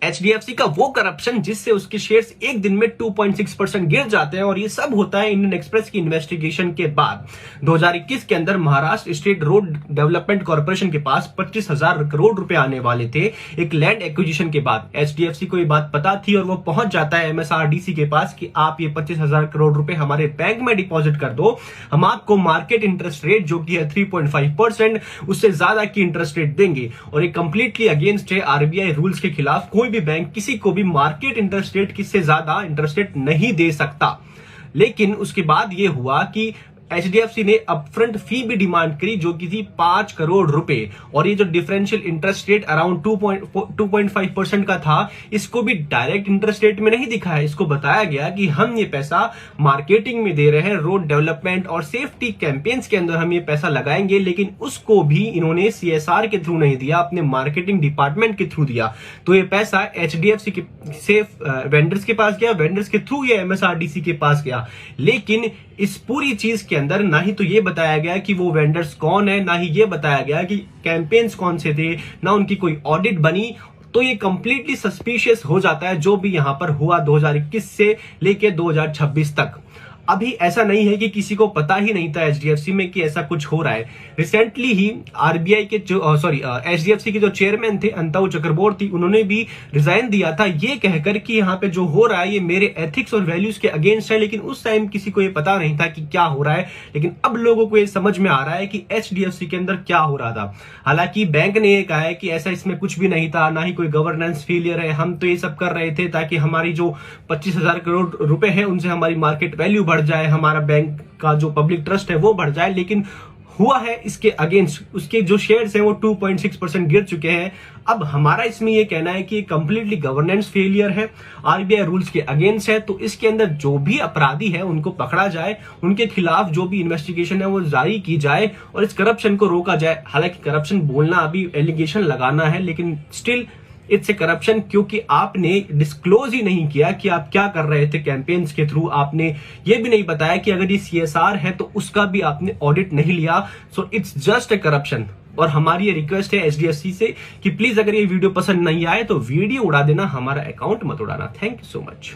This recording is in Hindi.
एचडीएफसी का वो करप्शन जिससे उसके शेयर्स एक दिन में 2.6% गिर जाते हैं, और ये सब होता है इंडियन एक्सप्रेस की इन्वेस्टिगेशन के बाद। 2021 के अंदर Maharashtra state road development corporation के पास 25,000 करोड़ रुपए आने वाले थे एक लैंड एक्विजिशन के बाद। एचडीएफसी को ये बात पता थी और वो पहुंच जाता है एमएसआरडीसी के पास कि आप ये 25,000 करोड़ रुपए हमारे बैंक में डिपॉजिट कर दो, हम आपको मार्केट इंटरेस्ट रेट जो कि है 3.5% उससे ज्यादा की इंटरेस्ट रेट देंगे। और ये कंप्लीटली अगेंस्ट है आरबीआई रूल्स के खिलाफ। कोई भी बैंक किसी को भी मार्केट इंटरेस्ट रेट किससे ज्यादा इंटरेस्ट रेट नहीं दे सकता। लेकिन उसके बाद ये हुआ कि एचडीएफसी ने अपफ्रंट फी भी डिमांड करी जो कि थी 5 करोड़ रुपए, और ये जो डिफरेंशियल इंटरेस्ट रेट अराउंड 2.5% का था, इसको भी डायरेक्ट इंटरेस्ट रेट में नहीं दिखाया। इसको बताया गया कि हम ये पैसा मार्केटिंग में दे रहे हैं, रोड डेवलपमेंट और सेफ्टी कैंपेन्स के अंदर हम ये पैसा लगाएंगे, लेकिन उसको भी इन्होंने सीएसआर के थ्रू नहीं दिया, अपने मार्केटिंग डिपार्टमेंट के थ्रू दिया। तो ये पैसा एचडीएफसी के से वेंडर्स के पास गया, वेंडर्स के थ्रू ये एमएसआरडीसी के पास गया। लेकिन इस पूरी चीज के अंदर ना ही तो ये बताया गया कि वो वेंडर्स कौन है, ना ही ये बताया गया कि कैंपेन्स कौन से थे, ना उनकी कोई ऑडिट बनी। तो ये कंप्लीटली सस्पिशियस हो जाता है जो भी यहां पर हुआ 2021 से लेके 2026 तक। अभी ऐसा नहीं है कि किसी को पता ही नहीं था एचडीएफसी में कि ऐसा कुछ हो रहा है। रिसेंटली ही आरबीआई के एचडीएफसी के जो चेयरमैन थे अंताऊ चक्रवर्ती, उन्होंने भी रिजाइन दिया था ये कहकर कि यहाँ पे जो हो रहा है ये मेरे एथिक्स और वैल्यूज के अगेंस्ट है। लेकिन उस टाइम किसी को ये पता नहीं था कि क्या हो रहा है, लेकिन अब लोगों को ये समझ में आ रहा है कि एचडीएफसी के अंदर क्या हो रहा था। हालांकि बैंक ने ये कहा है कि ऐसा इसमें कुछ भी नहीं था, ना ही कोई गवर्नेंस फेलियर है, हम तो ये सब कर रहे थे ताकि हमारी जो 25,000 करोड़ रुपए है उनसे हमारी मार्केट वैल्यू बढ़ जाए, हमारा बैंक का जो पब्लिक ट्रस्ट है वो बढ़ जाए। लेकिन हुआ है इसके अगेंस्ट, उसके जो शेयर्स हैं वो 2.6% गिर चुके हैं। अब हमारा इसमें ये कहना है कि कंप्लीटली गवर्नेंस फेलियर है, आरबीआई रूल्स के अगेंस्ट है। तो इसके अंदर जो भी अपराधी है उनको पकड़ा जाए, उनके खिलाफ जो भी इन्वेस्टिगेशन है वो जारी की जाए और इस करप्शन को रोका जाए। हालांकि करप्शन बोलना अभी एलिगेशन लगाना है, लेकिन स्टिल इट्स ए करप्शन, क्योंकि आपने डिस्क्लोज ही नहीं किया कि आप क्या कर रहे थे कैंपेन्स के थ्रू। आपने ये भी नहीं बताया कि अगर ये सीएसआर है तो उसका भी आपने ऑडिट नहीं लिया। So it's just a corruption. और हमारी ये रिक्वेस्ट है एचडीएफसी से कि प्लीज अगर ये वीडियो पसंद नहीं आए तो वीडियो उड़ा देना, हमारा अकाउंट मत उड़ाना। Thank you so much.